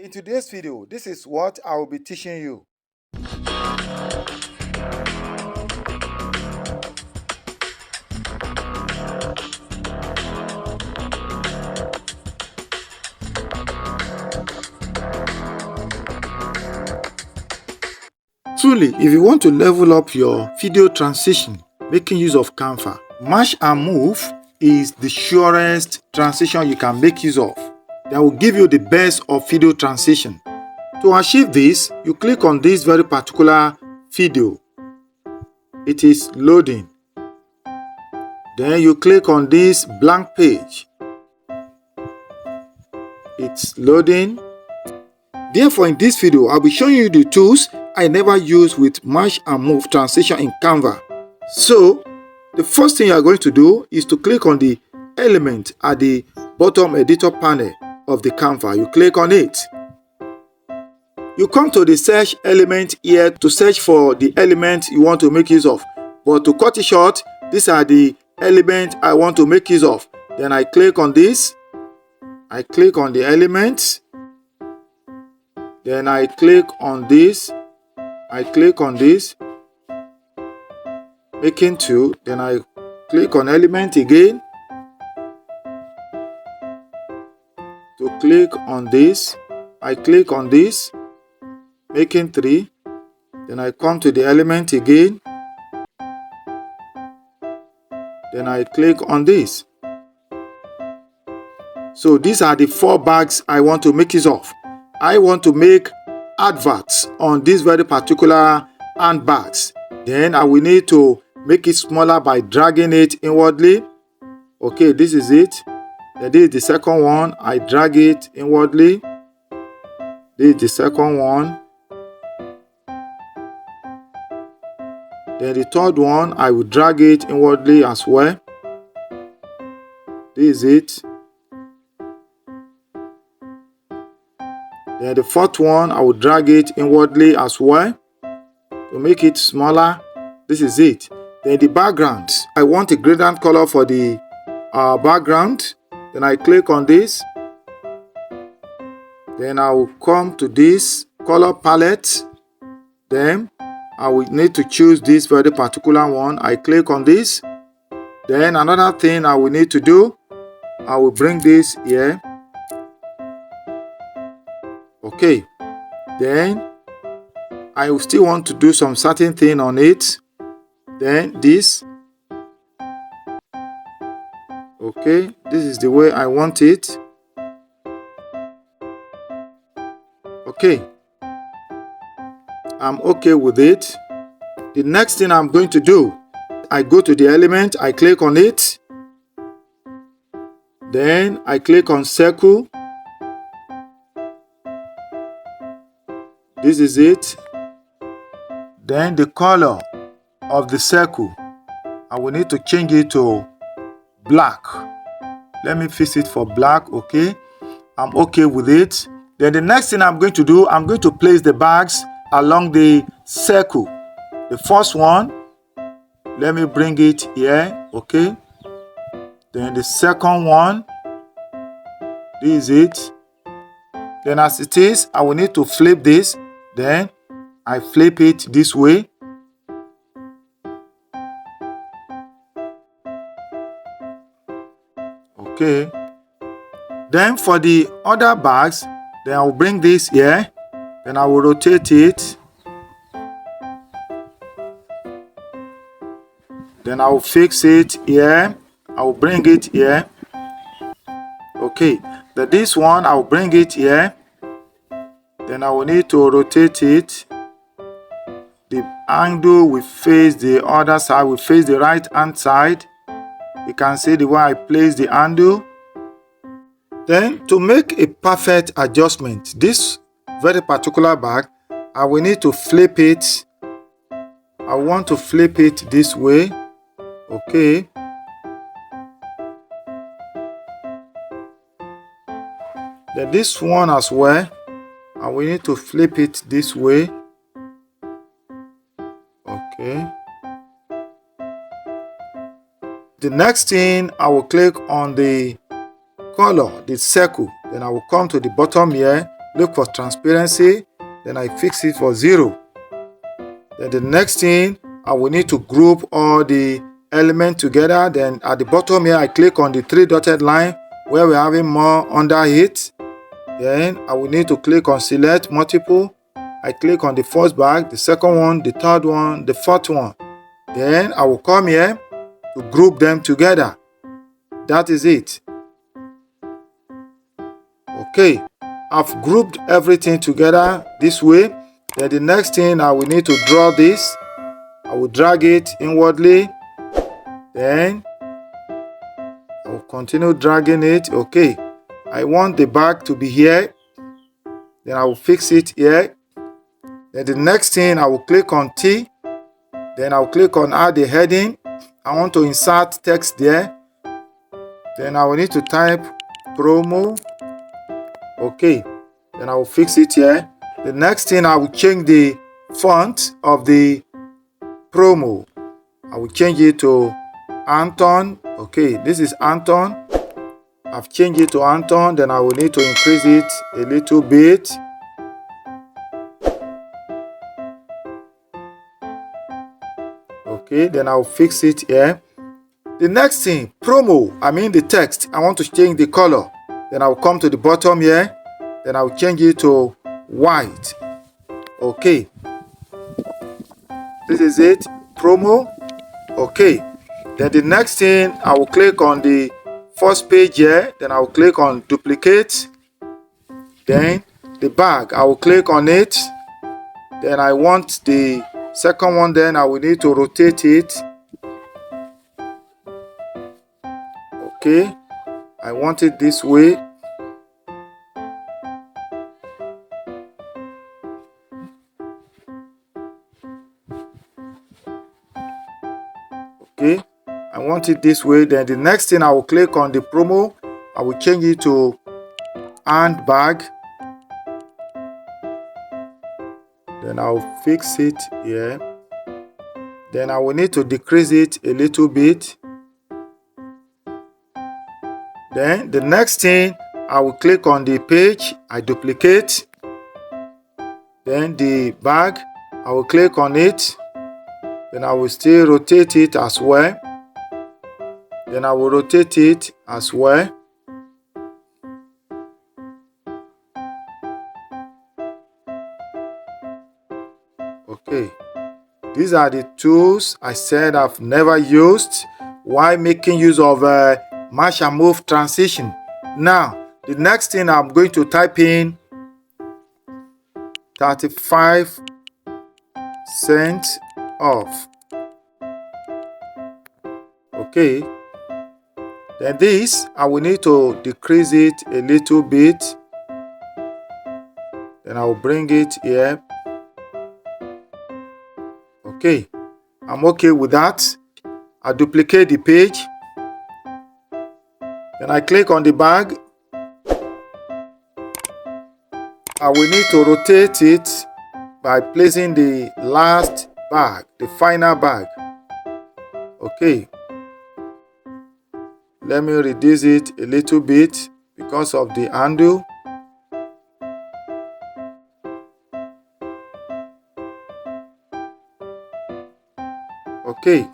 In today's video, this is what I will be teaching you. Truly, if you want to level up your video transition making use of Canva, Match and Move is the surest transition you can make use of that will give you the best of video transition. To achieve this, you click on this very particular video. It is loading. Then you click on this blank page. It's loading. Therefore, in this video, I'll be showing you the tools I never use with Match and Move transition in Canva. So, the first thing you are going to do is to click on the element at the bottom editor panel of the Canva. You click on it. You come to the search element here to search for the element you want to make use of. But to cut it short, these are the elements I want to make use of. Then I click on this. I click on the element. Then I click on this. I click on this. Making two. Then I click on element again. To click on this. I click on this. Making three. Then I come to the element again. Then I click on this. So these are the 4 bags I want to make use of. I want to make adverts on this very particular handbags. Then I will need to make it smaller by dragging it inwardly. Okay, this is it. Then this is the second one. I drag it inwardly. This is the second one. Then the third one, I will drag it inwardly as well. This is it. Then the fourth one, I will drag it inwardly as well to make it smaller. This is it. Then the background, I want a gradient color for the background. Then I click on this. Then I will come to this color palette. Then I will need to choose this very particular one. I click on this. Then another thing I will need to do, I will bring this here. Okay, then I will still want to do some certain thing on it. Then this. Okay, this is the way I want it. Okay, I'm okay with it. The next thing I'm going to do, I go to the element, I click on it. Then I click on circle. This is it. Then the color of the circle, I will need to change it to black. Let me fix it for black. Okay, I'm okay with it. Then the next thing I'm going to do, I'm going to place the bags along the circle. The first one, let me bring it here. Okay, then the second one, this is it. Then as it is, I will need to flip this. Then I flip it this way. Okay. Then for the other bags, then I will bring this here. Then I will rotate it. Then I will fix it here. I will bring it here. Okay. Then this one, I will bring it here. Then I will need to rotate it. The angle will face the other side, will face the right hand side. You can see the way I place the handle. Then to make a perfect adjustment, this very particular bag, I will need to flip it. I want to flip it this way. Okay. Then this one as well, I will need to flip it this way. Okay. The next thing, I will click on the color, the circle. Then I will come to the bottom here. look for transparency, then I fix it for 0. Then the next thing, I will need to group all the elements together. Then at the bottom here, I click on the 3 dotted line where we're having more under it. Then I will need to click on select multiple. I click on the first bag, the second one, the third one, the fourth one. Then I will come here to group them together. That is it. Okay, I've grouped everything together this way. Then the next thing, I will need to draw this. I will drag it inwardly. Then I will continue dragging it. Okay, I want the bag to be here. Then I will fix it here. Then the next thing, I will click on T. Then I will click on add the heading. I want to insert text there. Then I will need to type promo. Okay, then I will fix it here. The next thing, I will change the font of the promo. I will change it to Anton. Okay, this is Anton. I've changed it to Anton. Then I will need to increase it a little bit. Okay, then I'll fix it here. The next thing, promo, the text, I want to change the color. Then I'll come to the bottom here. Then I'll change it to white. Okay, this is it, promo. Okay, then the next thing, I will click on the first page here. Then I will click on duplicate. Then the bag, I will click on it. Then I want the second one, then I will need to rotate it. Okay, I want it this way. Okay, I want it this way. Then the next thing, I will click on the promo. I will change it to handbag. Then I'll fix it here. Then I will need to decrease it a little bit. Then the next thing, I will click on the page. I duplicate. Then the bag, I will click on it. Then I will still rotate it as well. Then I will rotate it as well. Okay, these are the tools I said I've never used while making use of Match and Move transition. Now, the next thing, I'm going to type in 35 cents off. Okay, then this, I will need to decrease it a little bit. Then I will bring it here. Okay, I'm okay with that. I duplicate the page. Then I click on the bag. I will need to rotate it by placing the last bag, the final bag. Okay, let me reduce it a little bit because of the handle. Okay,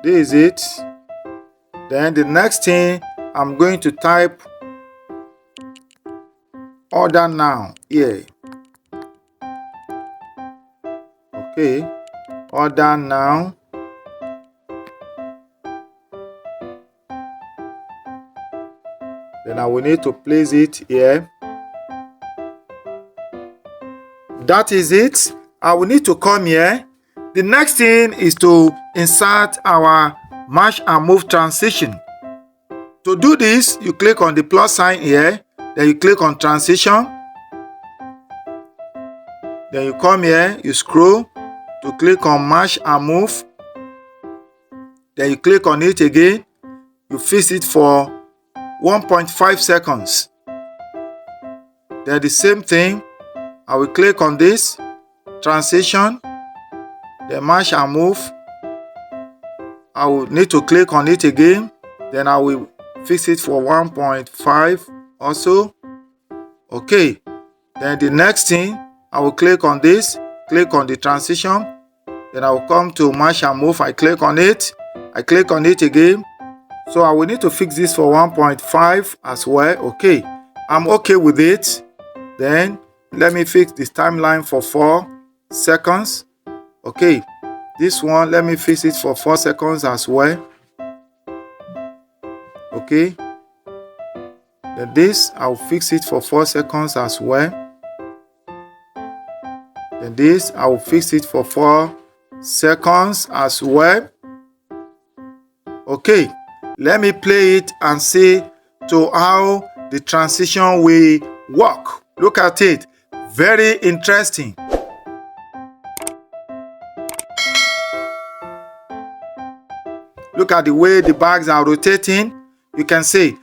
this is it. Then the next thing, I'm going to type order now here. Okay, order now. Then I will need to place it here. That is it. I will need to come here. The next thing is to insert our Match and Move transition. To do this, you click on the plus sign here. Then you click on transition. Then you come here, you scroll to click on Match and Move. Then you click on it again. You fix it for 1.5 seconds. Then the same thing, I will click on this transition. Then Match and Move. I will need to click on it again. Then I will fix it for 1.5 also. Okay, Then the next thing, I will click on this, click on the transition. Then I will come to Match and Move. I click on it. I click on it again. So I will need to fix this for 1.5 as well. Okay, I'm okay with it. Then let me fix this timeline for 4 seconds. Okay, this one, let me fix it for 4 seconds as well. Okay, then this, I'll fix it for 4 seconds as well. Then this, I'll fix it for 4 seconds as well. Okay, let me play it and see to how the transition will work. Look at it, very interesting. Look at the way the bags are rotating. You can see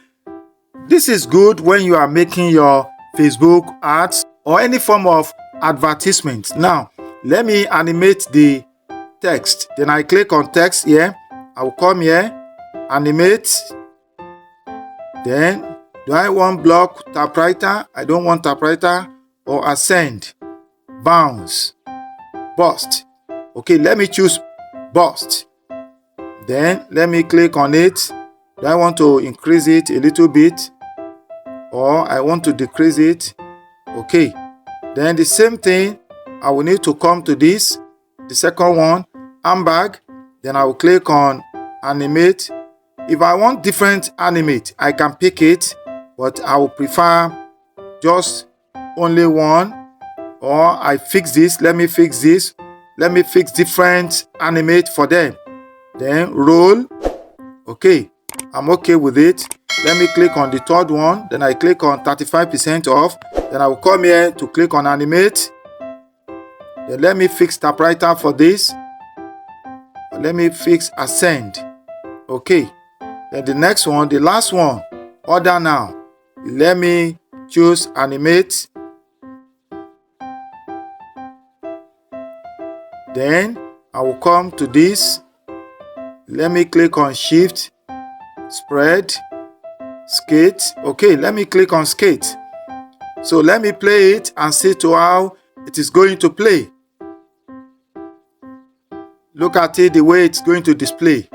this is good when you are making your Facebook ads or any form of advertisement. Now, let me animate the text. Then I click on text here. I will come here, animate. Then, do I want block typewriter? I don't want typewriter. Or ascend, bounce, burst. Okay, let me choose burst. Then let me click on it. Do I want to increase it a little bit? Or I want to decrease it? Okay. Then the same thing, I will need to come to this, the second one, handbag. Then I will click on animate. If I want different animate, I can pick it, but I will prefer just only one. Or I fix this. Let me fix this. Let me fix different animate for them. Then roll. Okay, I'm okay with it. Let me click on the third one. Then I click on 35% off. Then I will come here to click on animate. Then let me fix typewriter for this. Let me fix ascend. Okay. Then the next one, the last one, order now. Let me choose animate. Then I will come to this. Let me click on shift, spread, skate. Okay, let me click on skate. So let me play it and see to how it is going to play. Look at it, the way it's going to display.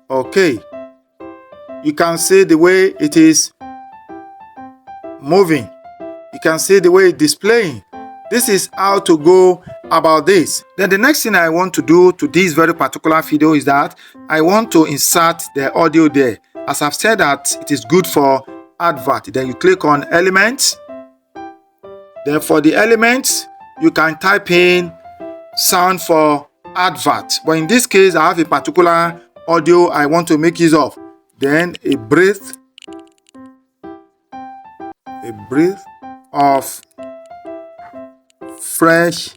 Okay, you can see the way it is moving. You can see the way it's displaying. This is how to go about this. Then the next thing I want to do to this very particular video is that I want to insert the audio there. As I've said that it is good for advert. Then you click on elements. Then for the elements, you can type in sound for advert. But in this case, I have a particular audio I want to make use of. Then a breath of fresh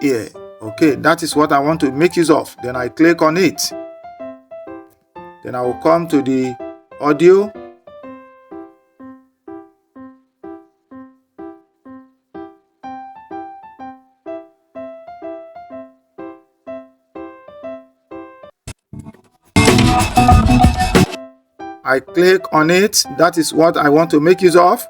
air. Okay, that is what I want to make use of. Then I click on it. Then I will come to the audio. I click on it. That is what I want to make use of.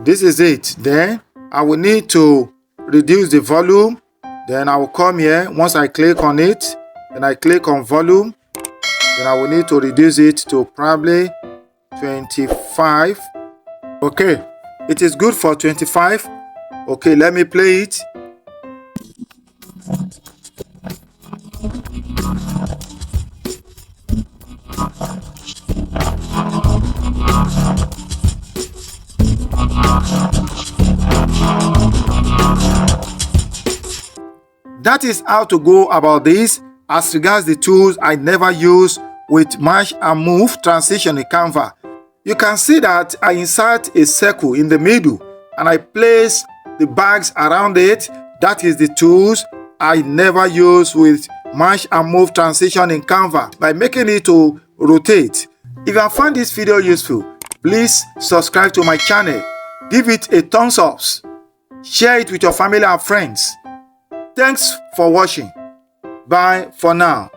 This is it. Then I will need to reduce the volume. Then I will come here. Once I click on it, then I click on volume. Then I will need to reduce it to probably 25. Okay, it is good for 25. Okay, let me play it. That is how to go about this. As regards the tools I never use with Match and Move transition in Canva, you can see that I insert a circle in the middle and I place the bags around it. That is the tools I never use with Match and Move transition in Canva by making it to rotate. If you found this video useful, please subscribe to my channel, give it a thumbs up, share it with your family and friends. Thanks for watching. Bye for now.